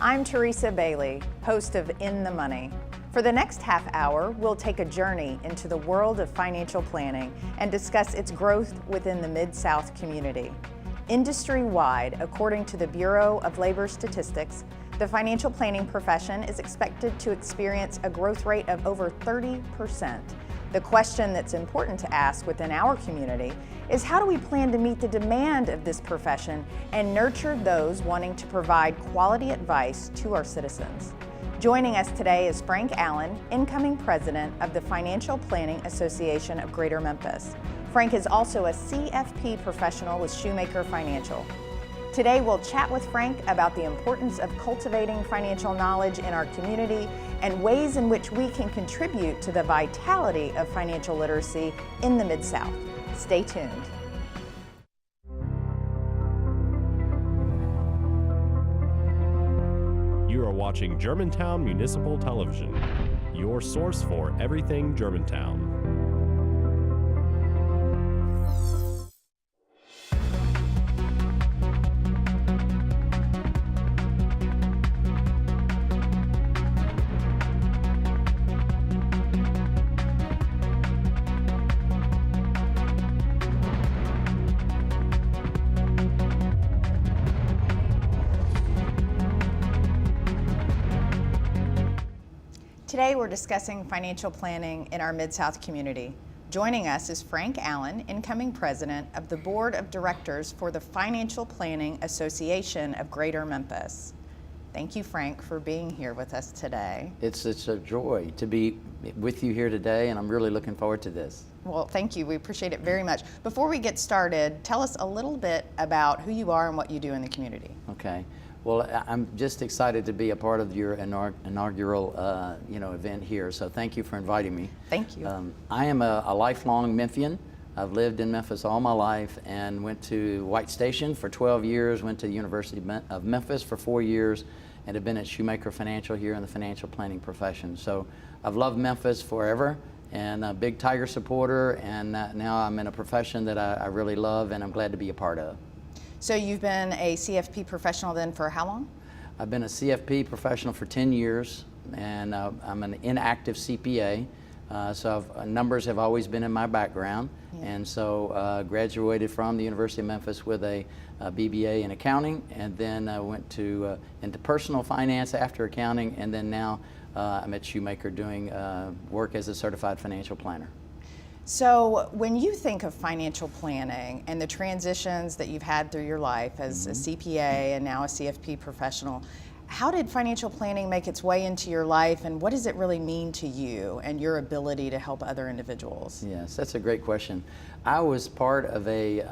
I'm Teresa Bailey, host of In the Money. For the next half hour, we'll take a journey into the world of financial planning and discuss its growth within the Mid-South community. Industry-wide, according to the Bureau of Labor Statistics, the financial planning profession is expected to experience a growth rate of over 30%. The question that's important to ask within our community is, how do we plan to meet the demand of this profession and nurture those wanting to provide quality advice to our citizens? Joining us today is Frank Allen, incoming president of the Financial Planning Association of Greater Memphis. Frank is also a CFP professional with Shoemaker Financial. Today we'll chat with Frank about the importance of cultivating financial knowledge in our community and ways in which we can contribute to the vitality of financial literacy in the Mid-South. Stay tuned. You are watching Germantown Municipal Television, your source for everything Germantown. Today we're discussing financial planning in our Mid-South community. Joining us is Frank Allen, incoming president of the Board of Directors for the Financial Planning Association of Greater Memphis. Thank you, Frank, for being here with us today. It's a joy to be with you here today, and I'm really looking forward to this. Well, thank you. We appreciate it very much. Before we get started, tell us a little bit about who you are and what you do in the community. Okay. Well, I'm just excited to be a part of your inaugural event here, so thank you for inviting me. Thank you. I am a lifelong Memphian. I've lived in Memphis all my life and went to White Station for 12 years, went to the University of Memphis for 4 years, and have been at Shoemaker Financial here in the financial planning profession. So I've loved Memphis forever, and a big Tiger supporter, and now I'm in a profession that I really love and I'm glad to be a part of. So you've been a CFP professional then for how long? I've been a CFP professional for 10 years, and I'm an inactive CPA, so numbers have always been in my background, and so graduated from the University of Memphis with a BBA in accounting, and then went into personal finance after accounting, and then now I'm at Shoemaker doing work as a certified financial planner. So when you think of financial planning and the transitions that you've had through your life as a CPA and now a CFP professional, how did financial planning make its way into your life, and what does it really mean to you and your ability to help other individuals? Yes, that's a great question. I was part of a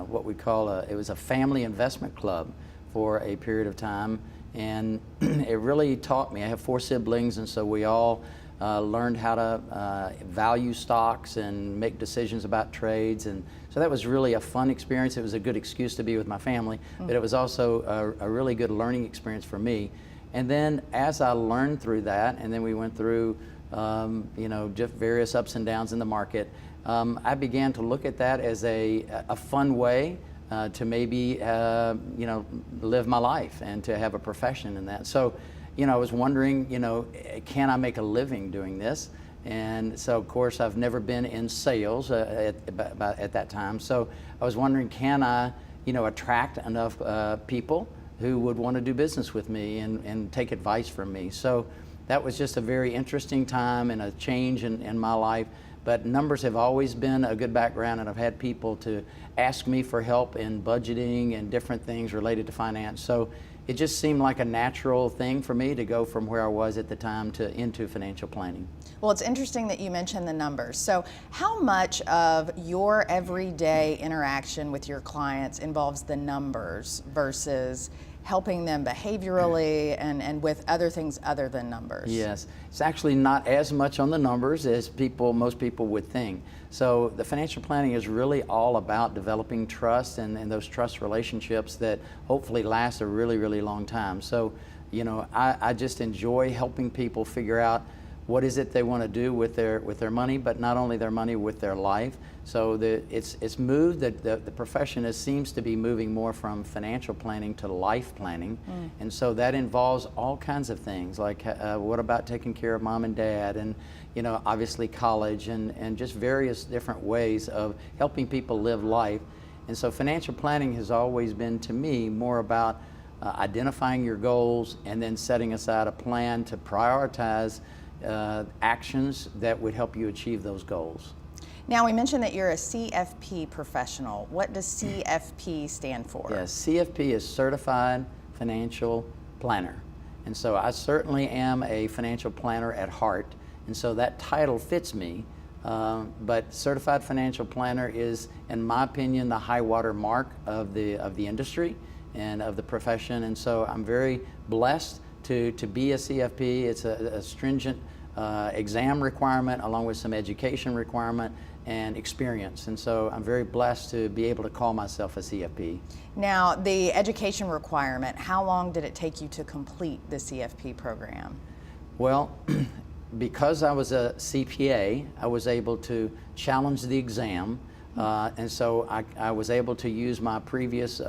what we call it was a family investment club for a period of time, and it really taught me. I have 4 siblings, and so we all learned how to value stocks and make decisions about trades, and so that was really a fun experience. It was a good excuse to be with my family, but it was also a really good learning experience for me. And then as I learned through that, and then we went through just various ups and downs in the market, I began to look at that as a fun way to maybe live my life and to have a profession in that. So I was wondering, can I make a living doing this? And so, of course, I've never been in sales at that time. So I was wondering, can I, attract enough people who would want to do business with me and take advice from me? So that was just a very interesting time and a change in my life. But numbers have always been a good background, and I've had people to ask me for help in budgeting and different things related to finance. So it just seemed like a natural thing for me to go from where I was at the time into financial planning. Well, it's interesting that you mentioned the numbers. So how much of your everyday interaction with your clients involves the numbers versus helping them behaviorally and with other things other than numbers? Yes, it's actually not as much on the numbers as most people would think. So the financial planning is really all about developing trust and those trust relationships that hopefully last a really, really long time. So, I just enjoy helping people figure out what is it they want to do with their money, but not only their money, with their life. So it's moved, the profession seems to be moving more from financial planning to life planning. And so that involves all kinds of things, like what about taking care of mom and dad, and obviously college, and just various different ways of helping people live life. And so financial planning has always been, to me, more about identifying your goals and then setting aside a plan to prioritize actions that would help you achieve those goals. Now, we mentioned that you're a CFP professional. What does CFP stand for? Yes, CFP is Certified Financial Planner. And so I certainly am a financial planner at heart, and so that title fits me. But Certified Financial Planner is, in my opinion, the high water mark of the industry and of the profession. And so I'm very blessed to be a CFP. It's a stringent exam requirement, along with some education requirement and experience. And so I'm very blessed to be able to call myself a CFP. Now, the education requirement, how long did it take you to complete the CFP program? Well, because I was a CPA, I was able to challenge the exam. And so I was able to use my previous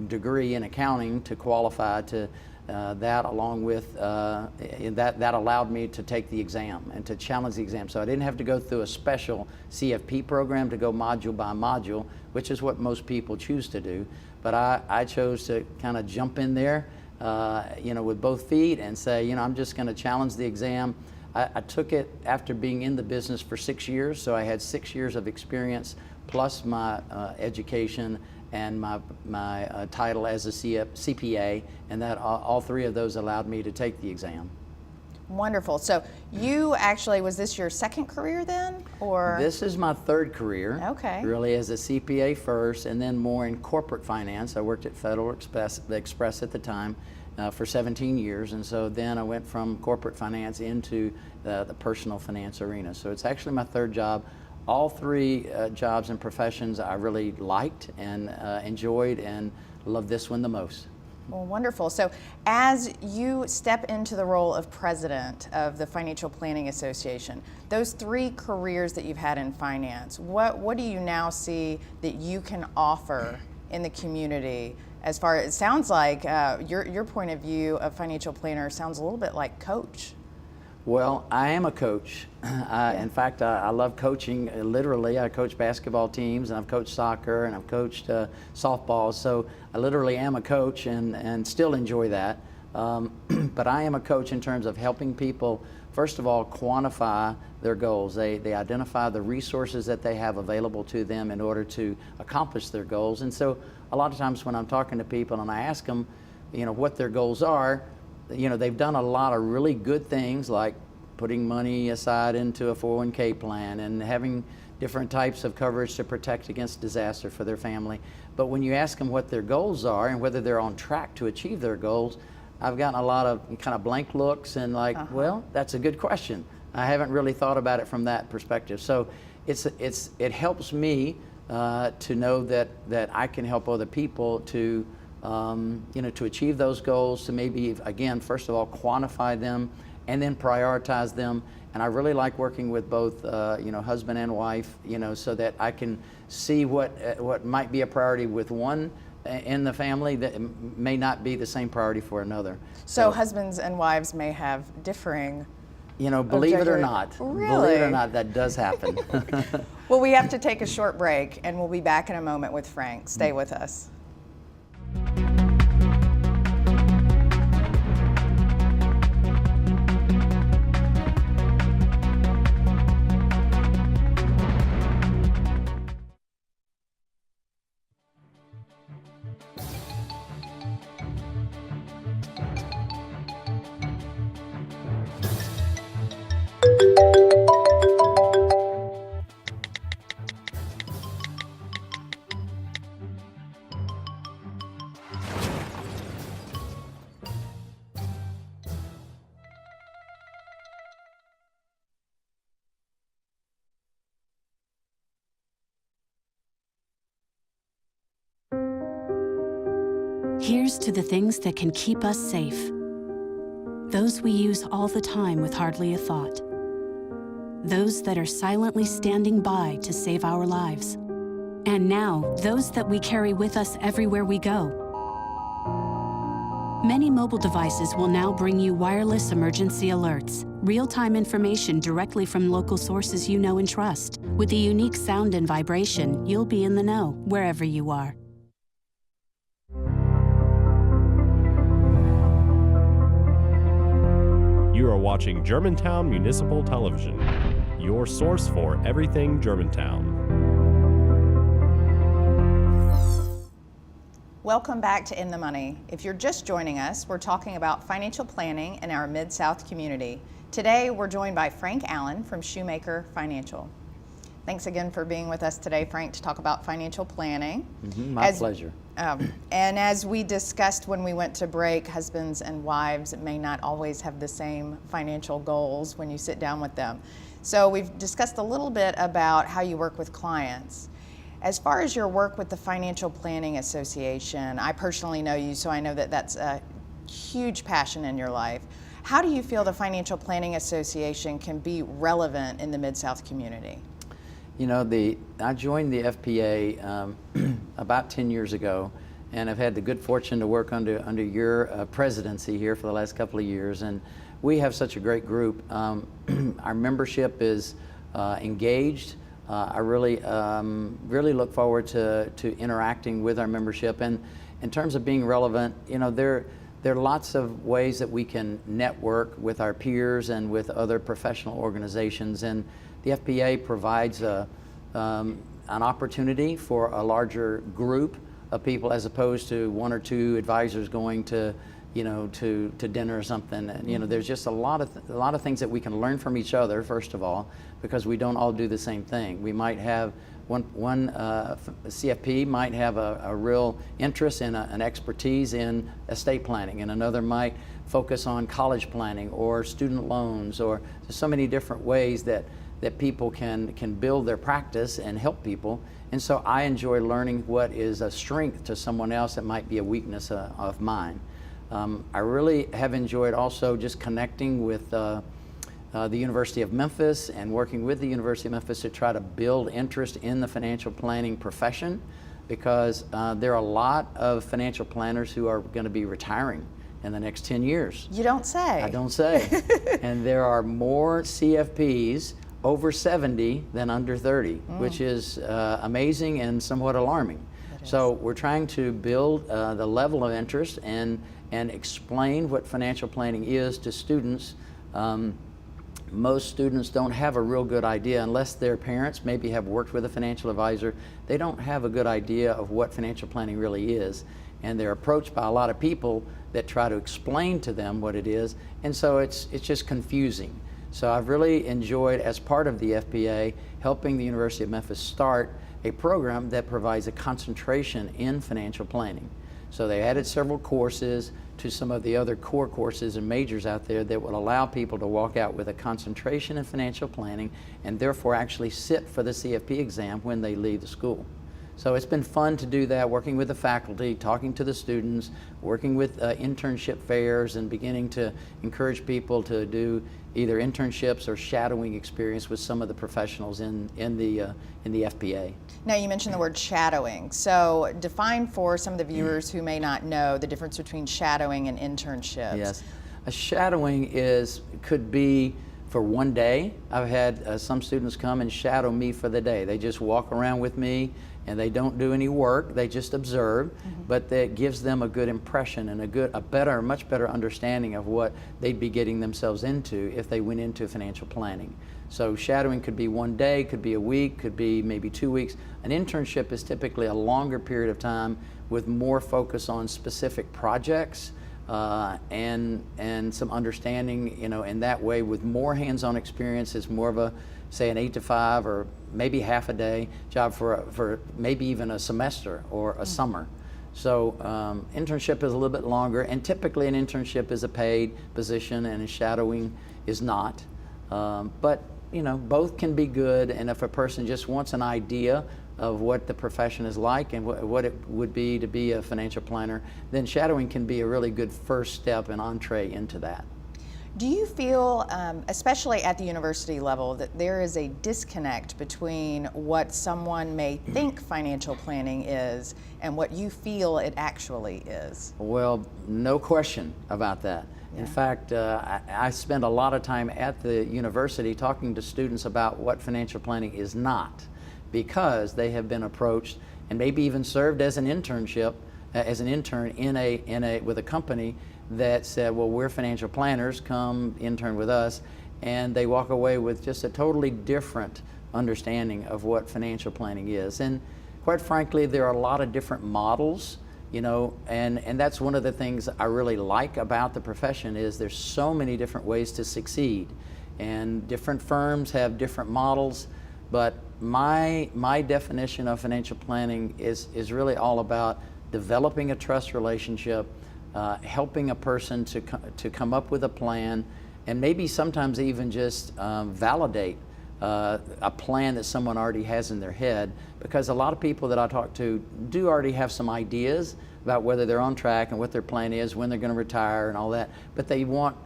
degree in accounting to qualify to that, along with that allowed me to take the exam and to challenge the exam. So I didn't have to go through a special CFP program to go module by module, which is what most people choose to do. But I chose to kind of jump in there with both feet and say, I'm just going to challenge the exam. I took it after being in the business for 6 years, so I had 6 years of experience plus my education and my title as a CPA, and that all three of those allowed me to take the exam. Wonderful. So you actually, was this your second career then, or? This is my third career. Okay. Really, as a CPA first, and then more in corporate finance. I worked at Federal Express at the time for 17 years, and so then I went from corporate finance into the personal finance arena. So it's actually my third job. All three jobs and professions I really liked and enjoyed, and love this one the most. Well, wonderful. So as you step into the role of president of the Financial Planning Association, those three careers that you've had in finance, what do you now see that you can offer in the community? As far as it sounds like your point of view of financial planner sounds a little bit like coach. Well, I am a coach. In fact, I love coaching. Literally, I coach basketball teams, and I've coached soccer, and I've coached softball. So I literally am a coach, and still enjoy that. But I am a coach in terms of helping people, first of all, quantify their goals. They identify the resources that they have available to them in order to accomplish their goals. And so a lot of times when I'm talking to people and I ask them, what their goals are, they've done a lot of really good things, like putting money aside into a 401k plan and having different types of coverage to protect against disaster for their family. But when you ask them what their goals are and whether they're on track to achieve their goals, I've gotten a lot of kind of blank looks and like, well, that's a good question. I haven't really thought about it from that perspective. So it helps me to know that I can help other people to to achieve those goals, to maybe, again, first of all, quantify them and then prioritize them. And I really like working with both, husband and wife, so that I can see what might be a priority with one in the family that may not be the same priority for another. So husbands and wives may have differing believe it or not. Really? Believe it or not, that does happen. Well, we have to take a short break, and we'll be back in a moment with Frank. Stay with us. Here's to the things that can keep us safe. those we use all the time with hardly a thought. Those that are silently standing by to save our lives. And now, those that we carry with us everywhere we go. Many mobile devices will now bring you wireless emergency alerts, real-time information directly from local sources you know and trust. With the unique sound and vibration, you'll be in the know, wherever you are. You are watching Germantown Municipal Television, your source for everything Germantown. Welcome back to In the Money. If you're just joining us, we're talking about financial planning in our Mid-South community. Today, we're joined by Frank Allen from Shoemaker Financial. Thanks again for being with us today, Frank, to talk about financial planning. My pleasure. And as we discussed when we went to break, husbands and wives may not always have the same financial goals when you sit down with them. So we've discussed a little bit about how you work with clients. As far as your work with the Financial Planning Association, I personally know you, so I know that that's a huge passion in your life. How do you feel the Financial Planning Association can be relevant in the Mid-South community? You know, I joined the FPA about 10 years ago, and I've had the good fortune to work under your presidency here for the last couple of years, and we have such a great group. Our membership is engaged. I really look forward to interacting with our membership. And in terms of being relevant, you know, there are lots of ways that we can network with our peers and with other professional organizations. And the FPA provides an opportunity for a larger group of people as opposed to one or two advisors going to, you know, to dinner or something. And, you know, there's just a lot of things that we can learn from each other, first of all, because we don't all do the same thing. We might have one CFP might have a real interest in an expertise in estate planning, and another might focus on college planning or student loans, or there's so many different ways that people can build their practice and help people. And so I enjoy learning what is a strength to someone else that might be a weakness of mine. I really have enjoyed also just connecting with the University of Memphis and working with the University of Memphis to try to build interest in the financial planning profession, because there are a lot of financial planners who are going to be retiring in the next 10 years. You don't say. I don't say. And there are more CFPs over 70 than under 30, which is amazing and somewhat alarming. So we're trying to build the level of interest and explain what financial planning is to students. Most students don't have a real good idea unless their parents maybe have worked with a financial advisor. They don't have a good idea of what financial planning really is. And they're approached by a lot of people that try to explain to them what it is. And so it's just confusing. So I've really enjoyed, as part of the FPA, helping the University of Memphis start a program that provides a concentration in financial planning. So they added several courses to some of the other core courses and majors out there that will allow people to walk out with a concentration in financial planning and therefore actually sit for the CFP exam when they leave the school. So it's been fun to do that, working with the faculty, talking to the students, working with internship fairs, and beginning to encourage people to do either internships or shadowing experience with some of the professionals in the FPA. Now, you mentioned the word shadowing. So define for some of the viewers who may not know the difference between shadowing and internships. Yes. A shadowing could be for one day. I've had some students come and shadow me for the day. They just walk around with me and they don't do any work, they just observe, but that gives them a good impression and a much better understanding of what they'd be getting themselves into if they went into financial planning. So shadowing could be one day, could be a week, could be maybe 2 weeks. An internship is typically a longer period of time with more focus on specific projects and some understanding, you know, in that way, with more hands-on experience. It's more of a, say, an 8 to 5 or maybe half a day job for maybe even a semester or a summer. So internship is a little bit longer, and typically an internship is a paid position and a shadowing is not. But you know, both can be good, and if a person just wants an idea of what the profession is like and what it would be to be a financial planner, then shadowing can be a really good first step and entree into that. Do you feel, especially at the university level, that there is a disconnect between what someone may think financial planning is and what you feel it actually is? Well, no question about that. Yeah. In fact, I spend a lot of time at the university talking to students about what financial planning is not, because they have been approached and maybe even served as an internship, as an intern with a company that said, well, we're financial planners, come intern with us, and they walk away with just a totally different understanding of what financial planning is. And quite frankly, there are a lot of different models, you know, and that's one of the things I really like about the profession is there's so many different ways to succeed, and different firms have different models. But my definition of financial planning is really all about developing a trust relationship, helping a person to come up with a plan, and maybe sometimes even just validate a plan that someone already has in their head, because a lot of people that I talk to do already have some ideas about whether they're on track and what their plan is, when they're going to retire and all that, but they want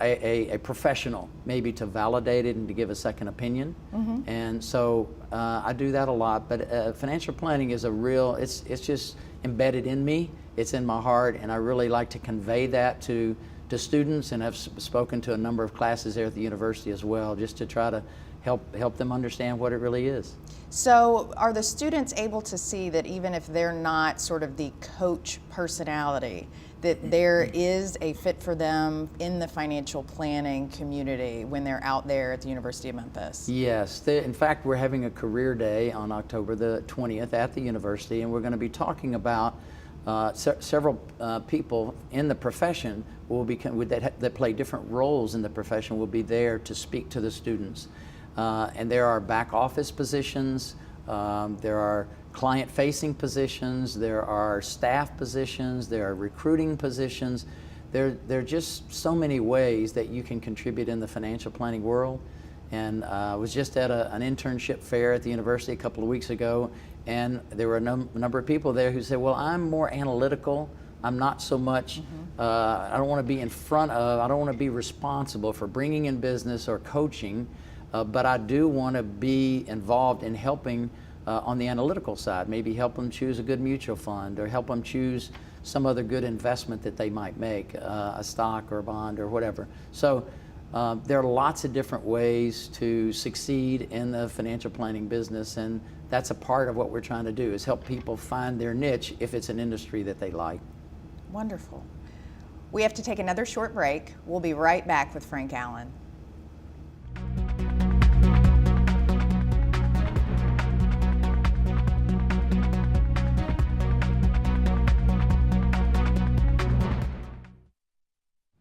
a professional maybe to validate it and to give a second opinion. Mm-hmm. And so I do that a lot, but financial planning is it's just embedded in me, it's in my heart, and I really like to convey that to students, and I've spoken to a number of classes there at the university as well, just to try to help them understand what it really is. So are the students able to see that even if they're not sort of the coach personality, that there is a fit for them in the financial planning community when they're out there at the University of Memphis? Yes. In fact, we're having a career day on October the 20th at the university, and we're going to be talking about several people in the profession that play different roles in the profession will be there to speak to the students. And there are back office positions, there are client-facing positions, there are staff positions, there are recruiting positions. There are just so many ways that you can contribute in the financial planning world. And I was just at an internship fair at the university a couple of weeks ago, and there were a number of people there who said, well, I'm more analytical. I'm not so much, I don't want to be I don't want to be responsible for bringing in business or coaching, but I do want to be involved in helping on the analytical side, maybe help them choose a good mutual fund or help them choose some other good investment that they might make, a stock or a bond or whatever. So there are lots of different ways to succeed in the financial planning business, and that's a part of what we're trying to do, is help people find their niche if it's an industry that they like. Wonderful. We have to take another short break. We'll be right back with Frank Allen.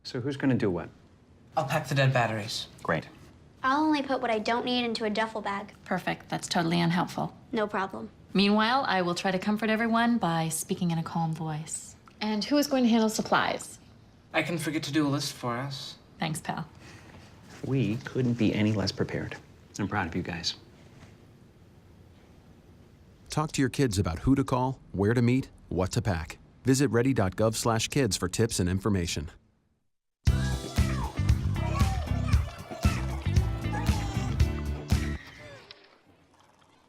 So who's going to do what? I'll pack the dead batteries. Great. I'll only put what I don't need into a duffel bag. Perfect. That's totally unhelpful. No problem. Meanwhile, I will try to comfort everyone by speaking in a calm voice. And who is going to handle supplies? I can forget to do a list for us. Thanks, pal. We couldn't be any less prepared. I'm proud of you guys. Talk to your kids about who to call, where to meet, what to pack. Visit ready.gov/kids for tips and information.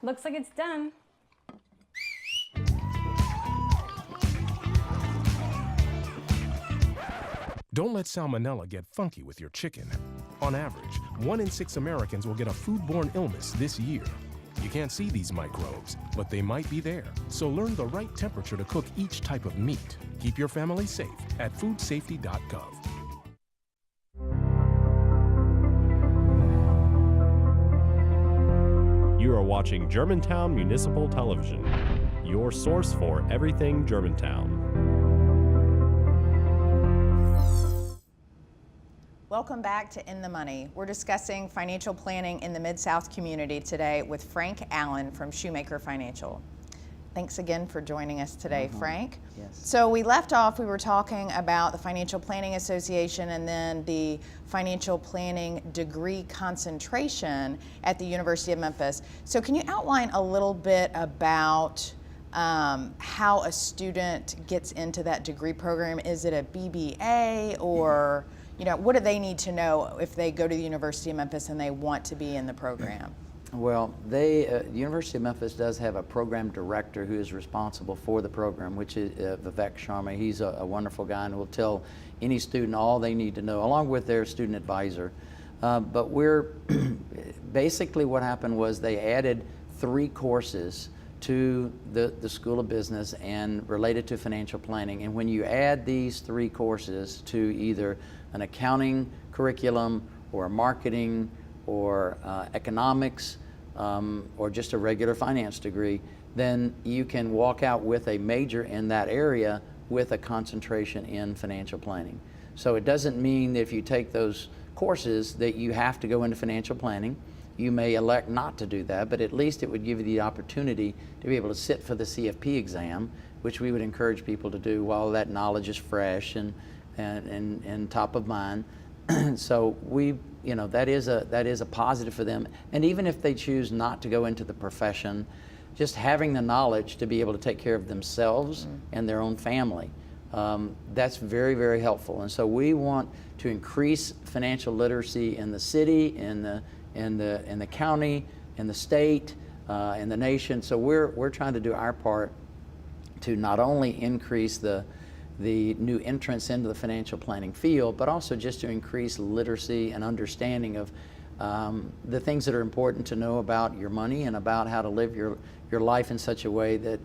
Looks like it's done. Don't let salmonella get funky with your chicken. On average, 1 in 6 Americans will get a foodborne illness this year. You can't see these microbes, but they might be there. So learn the right temperature to cook each type of meat. Keep your family safe at foodsafety.gov. You are watching Germantown Municipal Television, your source for everything Germantown. Welcome back to In the Money. We're discussing financial planning in the Mid-South community today with Frank Allen from Shoemaker Financial. Thanks again for joining us today, Frank. Yes. So we left off, we were talking about the Financial Planning Association and then the financial planning degree concentration at the University of Memphis. So can you outline a little bit about how a student gets into that degree program? Is it a BBA or what do they need to know if they go to the University of Memphis and they want to be in the program? Well, the University of Memphis does have a program director who is responsible for the program, which is Vivek Sharma. He's a wonderful guy and will tell any student all they need to know, along with their student advisor. But basically what happened was they added 3 courses to the School of Business and related to financial planning. And when you add these 3 courses to either an accounting curriculum or a marketing or economics or just a regular finance degree, then you can walk out with a major in that area with a concentration in financial planning. So it doesn't mean that if you take those courses that you have to go into financial planning. You may elect not to do that, but at least it would give you the opportunity to be able to sit for the CFP exam, which we would encourage people to do while that knowledge is fresh and top of mind. So that is a positive for them. And even if they choose not to go into the profession, just having the knowledge to be able to take care of themselves and their own family, that's very, very helpful. And so we want to increase financial literacy in the city, in the county, in the state, in the nation. So we're trying to do our part to not only increase the new entrance into the financial planning field, but also just to increase literacy and understanding of the things that are important to know about your money and about how to live your life in such a way that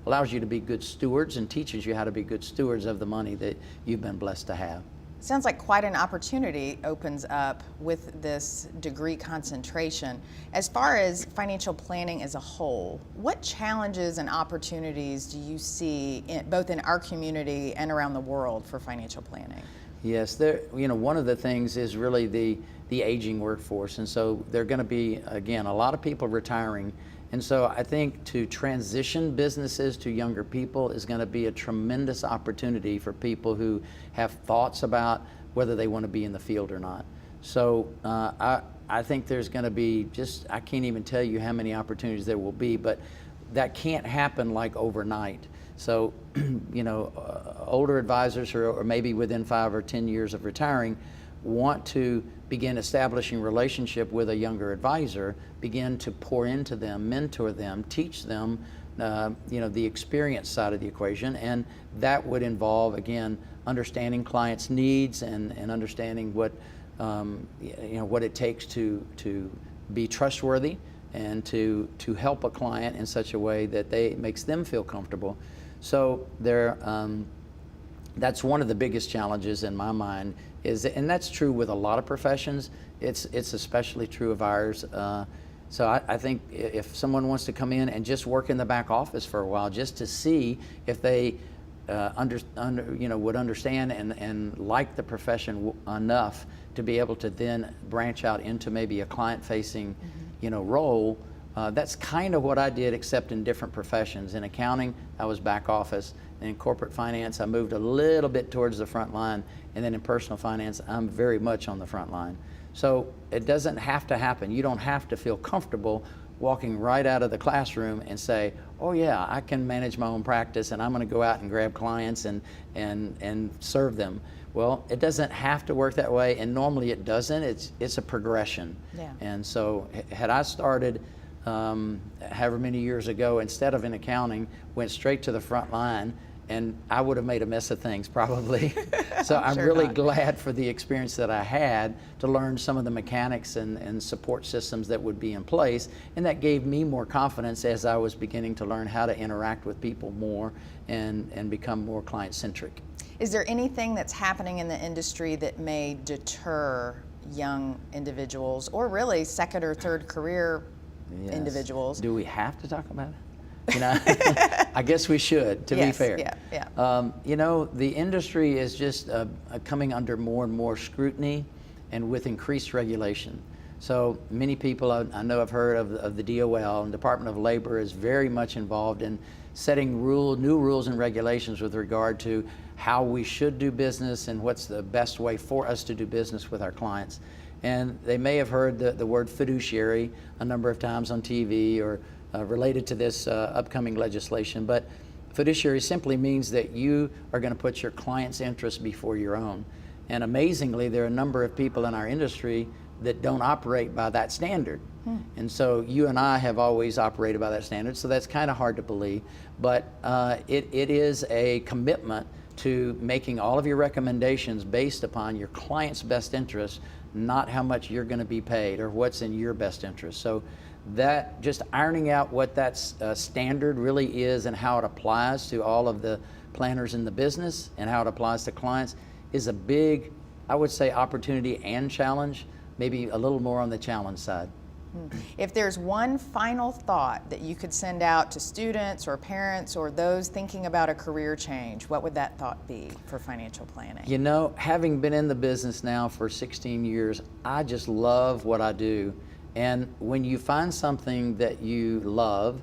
allows you to be good stewards and teaches you how to be good stewards of the money that you've been blessed to have. Sounds like quite an opportunity opens up with this degree concentration. As far as financial planning as a whole, what challenges and opportunities do you see both in our community and around the world for financial planning? Yes, one of the things is really the aging workforce, and so there are going to be, again, a lot of people retiring. And so I think to transition businesses to younger people is going to be a tremendous opportunity for people who have thoughts about whether they want to be in the field or not. So I think there's going to be I can't even tell you how many opportunities there will be, but that can't happen like overnight. So, older advisors or maybe within 5 or 10 years of retiring want to begin establishing relationship with a younger advisor, begin to pour into them, mentor them, teach them, the experience side of the equation, and that would involve, again, understanding clients' needs and understanding what it takes to be trustworthy and to help a client in such a way that makes them feel comfortable. So that's one of the biggest challenges in my mind. And that's true with a lot of professions. It's especially true of ours. So I think if someone wants to come in and just work in the back office for a while, just to see if they would understand and like the profession enough to be able to then branch out into maybe a client-facing, role. That's kind of what I did, except in different professions. In accounting, I was back office. In corporate finance, I moved a little bit towards the front line. And then in personal finance, I'm very much on the front line. So it doesn't have to happen. You don't have to feel comfortable walking right out of the classroom and say, oh yeah, I can manage my own practice and I'm going to go out and grab clients and serve them. Well, it doesn't have to work that way, and normally it doesn't. It's a progression. Yeah. And so had I started however many years ago, instead of in accounting, went straight to the front line, and I would have made a mess of things probably. So I'm sure really glad for the experience that I had to learn some of the mechanics and support systems that would be in place, and that gave me more confidence as I was beginning to learn how to interact with people more and become more client-centric. Is there anything that's happening in the industry that may deter young individuals, or really second or third career individuals? Do we have to talk about it? I guess we should, to be fair. The industry is just coming under more and more scrutiny and with increased regulation. So many people I know have heard of the DOL, and Department of Labor is very much involved in setting new rules and regulations with regard to how we should do business and what's the best way for us to do business with our clients. And they may have heard the word fiduciary a number of times on TV or related to this upcoming legislation, but fiduciary simply means that you are going to put your client's interests before your own. And amazingly, there are a number of people in our industry that don't operate by that standard. And so you and I have always operated by that standard, so that's kind of hard to believe. But it is a commitment to making all of your recommendations based upon your client's best interest, not how much you're going to be paid or what's in your best interest. So that, just ironing out what that standard really is and how it applies to all of the planners in the business and how it applies to clients is a big, I would say, opportunity and challenge, maybe a little more on the challenge side. If there's one final thought that you could send out to students or parents or those thinking about a career change, what would that thought be for financial planning? You know, having been in the business now for 16 years, I just love what I do. And when you find something that you love,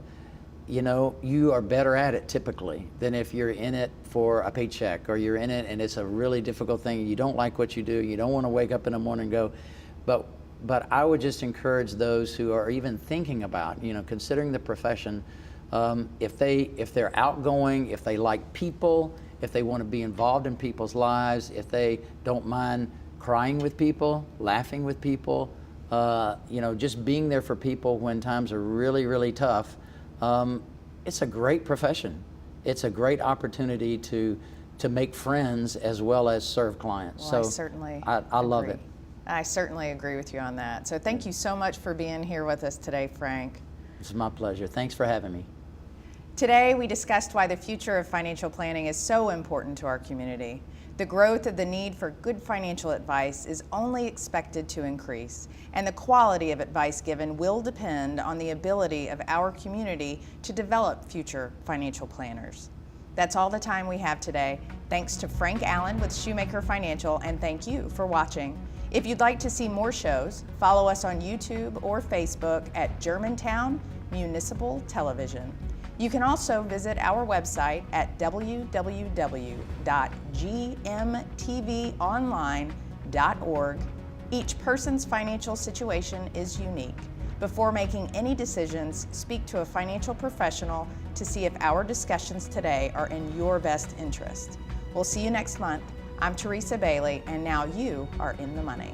you know, you are better at it typically than if you're in it for a paycheck, or you're in it and it's a really difficult thing and you don't like what you do, you don't want to wake up in the morning and go. But I would just encourage those who are even thinking about, you know, considering the profession, if they're outgoing, if they like people, if they want to be involved in people's lives, if they don't mind crying with people, laughing with people, you know, just being there for people when times are really, really tough, it's a great profession. It's a great opportunity to make friends as well as serve clients. Well, so I love it. I certainly agree with you on that. So thank you so much for being here with us today, Frank. It's my pleasure. Thanks for having me. Today we discussed why the future of financial planning is so important to our community. The growth of the need for good financial advice is only expected to increase, and the quality of advice given will depend on the ability of our community to develop future financial planners. That's all the time we have today. Thanks to Frank Allen with Shoemaker Financial, and thank you for watching. If you'd like to see more shows, follow us on YouTube or Facebook at Germantown Municipal Television. You can also visit our website at www.gmtvonline.org. Each person's financial situation is unique. Before making any decisions, speak to a financial professional to see if our discussions today are in your best interest. We'll see you next month. I'm Teresa Bailey, and now you are in the money.